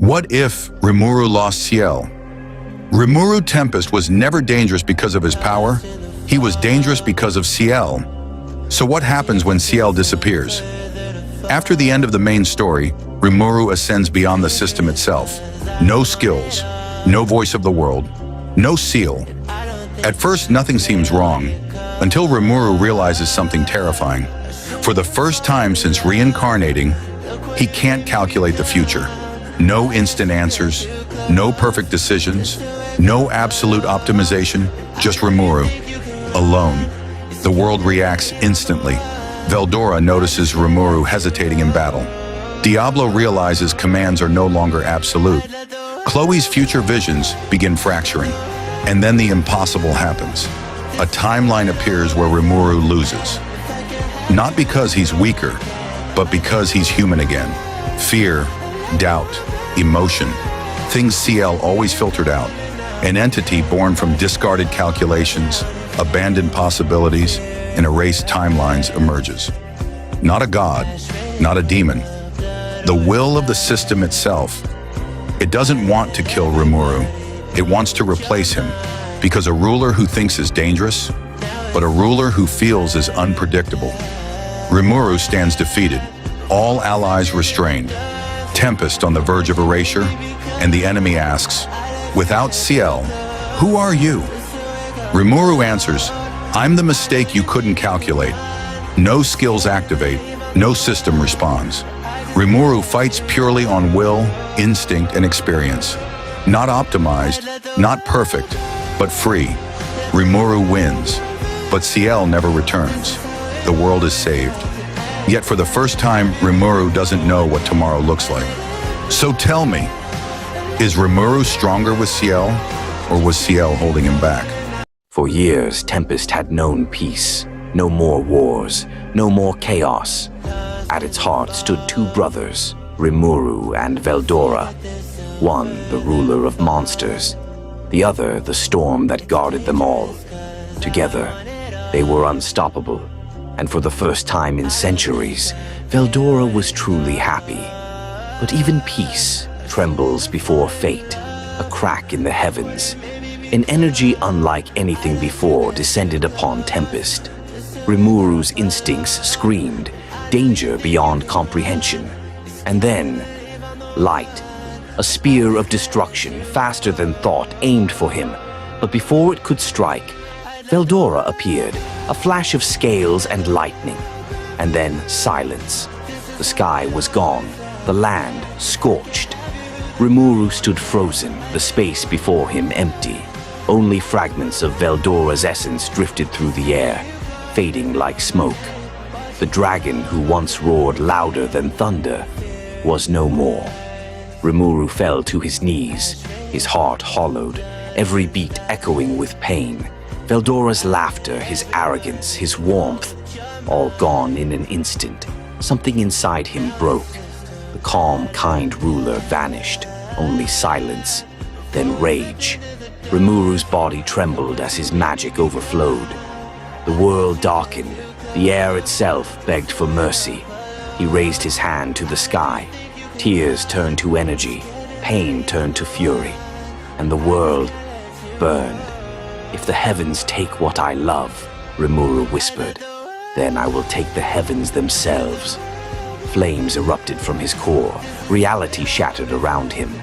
What if Rimuru lost Ciel? Rimuru Tempest was never dangerous because of his power. He was dangerous because of Ciel. So what happens when Ciel disappears? After the end of the main story, Rimuru ascends beyond the system itself. No skills, no voice of the world, no seal. At first, nothing seems wrong, until Rimuru realizes something terrifying. For the first time since reincarnating, he can't calculate the future. No instant answers, no perfect decisions, no absolute optimization, just Rimuru, alone. The world reacts instantly. Veldora notices Rimuru hesitating in battle. Diablo realizes commands are no longer absolute. Chloe's future visions begin fracturing, and then the impossible happens. A timeline appears where Rimuru loses. Not because he's weaker, but because he's human again. Fear, doubt, emotion, things Ciel always filtered out. An entity born from discarded calculations, abandoned possibilities, and erased timelines emerges. Not a god, not a demon. The will of the system itself. It doesn't want to kill Rimuru. It wants to replace him, because a ruler who thinks is dangerous, but a ruler who feels is unpredictable. Rimuru stands defeated, all allies restrained, Tempest on the verge of erasure, and the enemy asks, "Without Ciel, who are you?" Rimuru answers, "I'm the mistake you couldn't calculate." No skills activate, no system responds. Rimuru fights purely on will, instinct, and experience. Not optimized, not perfect, but free. Rimuru wins, but Ciel never returns. The world is saved. Yet for the first time, Rimuru doesn't know what tomorrow looks like. So tell me, is Rimuru stronger with Ciel, or was Ciel holding him back? For years, Tempest had known peace. No more wars, no more chaos. At its heart stood two brothers, Rimuru and Veldora. One, the ruler of monsters. The other, the storm that guarded them all. Together, they were unstoppable. And for the first time in centuries, Veldora was truly happy. But even peace trembles before fate, a crack in the heavens. An energy unlike anything before descended upon Tempest. Rimuru's instincts screamed, danger beyond comprehension. And then, light. A spear of destruction, faster than thought, aimed for him. But before it could strike, Veldora appeared, a flash of scales and lightning. And then silence. The sky was gone, the land scorched. Rimuru stood frozen, the space before him empty. Only fragments of Veldora's essence drifted through the air, fading like smoke. The dragon who once roared louder than thunder was no more. Rimuru fell to his knees, his heart hollowed, every beat echoing with pain. Veldora's laughter, his arrogance, his warmth, all gone in an instant. Something inside him broke. The calm, kind ruler vanished, only silence, then rage. Rimuru's body trembled as his magic overflowed. The world darkened, the air itself begged for mercy. He raised his hand to the sky. Tears turned to energy, pain turned to fury, and the world burned. "If the heavens take what I love," Rimuru whispered, "then I will take the heavens themselves." Flames erupted from his core, reality shattered around him.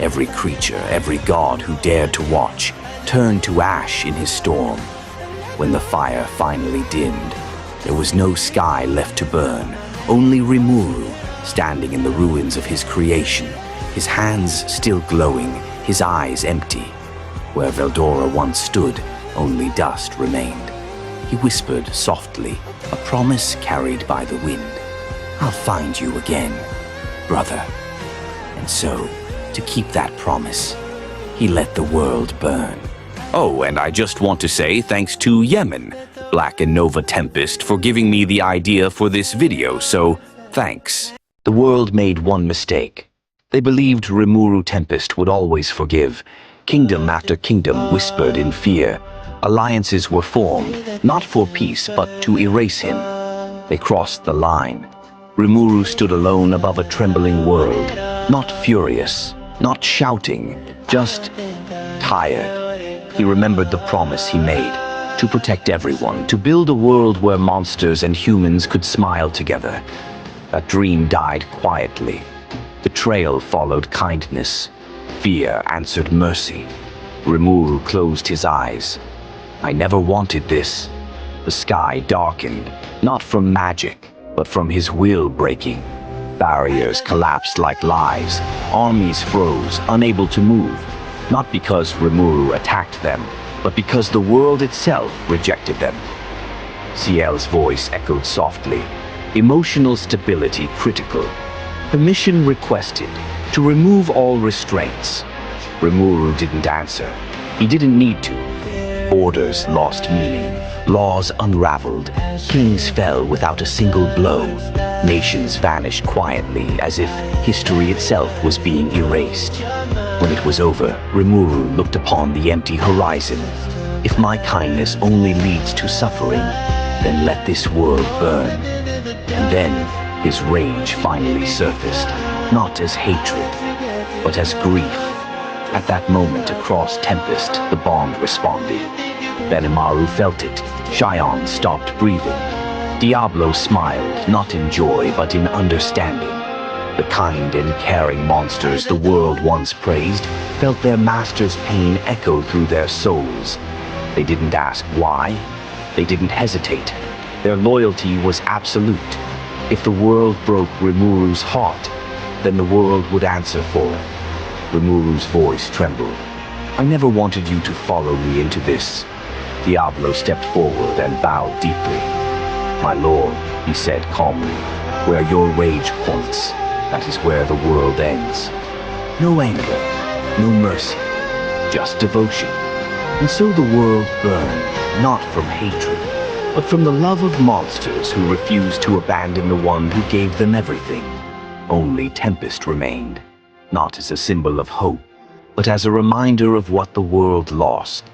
Every creature, every god who dared to watch, turned to ash in his storm. When the fire finally dimmed, there was no sky left to burn, only Rimuru, standing in the ruins of his creation, his hands still glowing, his eyes empty. Where Veldora once stood, only dust remained. He whispered softly, a promise carried by the wind. "I'll find you again, brother." And so, to keep that promise, he let the world burn. Oh, and I just want to say thanks to Yemen, Black and Nova Tempest, for giving me the idea for this video, so thanks. The world made one mistake. They believed Rimuru Tempest would always forgive. Kingdom after kingdom whispered in fear. Alliances were formed, not for peace, but to erase him. They crossed the line. Rimuru stood alone above a trembling world, not furious, Not shouting, just tired. He remembered the promise he made, to protect everyone, to build a world where monsters and humans could smile together. That dream died quietly. Betrayal followed kindness. Fear answered mercy. Rimuru closed his eyes. I never wanted this. The sky darkened, not from magic, but from his will breaking. Barriers collapsed like lives. Armies froze, unable to move. Not because Rimuru attacked them, but because the world itself rejected them. Ciel's voice echoed softly. Emotional stability critical. Permission requested to remove all restraints. Rimuru didn't answer. He didn't need to. Orders lost meaning. Laws unraveled. Kings fell without a single blow. Nations vanished quietly as if history itself was being erased. When it was over, Rimuru looked upon the empty horizon. If my kindness only leads to suffering, then let this world burn. And then his rage finally surfaced, not as hatred, but as grief. At that moment across Tempest, the bond responded. Benimaru felt it. Xion stopped breathing. Diablo smiled, not in joy, but in understanding. The kind and caring monsters the world once praised felt their master's pain echo through their souls. They didn't ask why. They didn't hesitate. Their loyalty was absolute. If the world broke Rimuru's heart, then the world would answer for it. Rimuru's voice trembled. I never wanted you to follow me into this. Diablo stepped forward and bowed deeply. My lord, he said calmly, where your rage points, that is where the world ends. No anger, no mercy, just devotion. And so the world burned, not from hatred, but from the love of monsters who refused to abandon the one who gave them everything. Only Tempest remained, not as a symbol of hope, but as a reminder of what the world lost.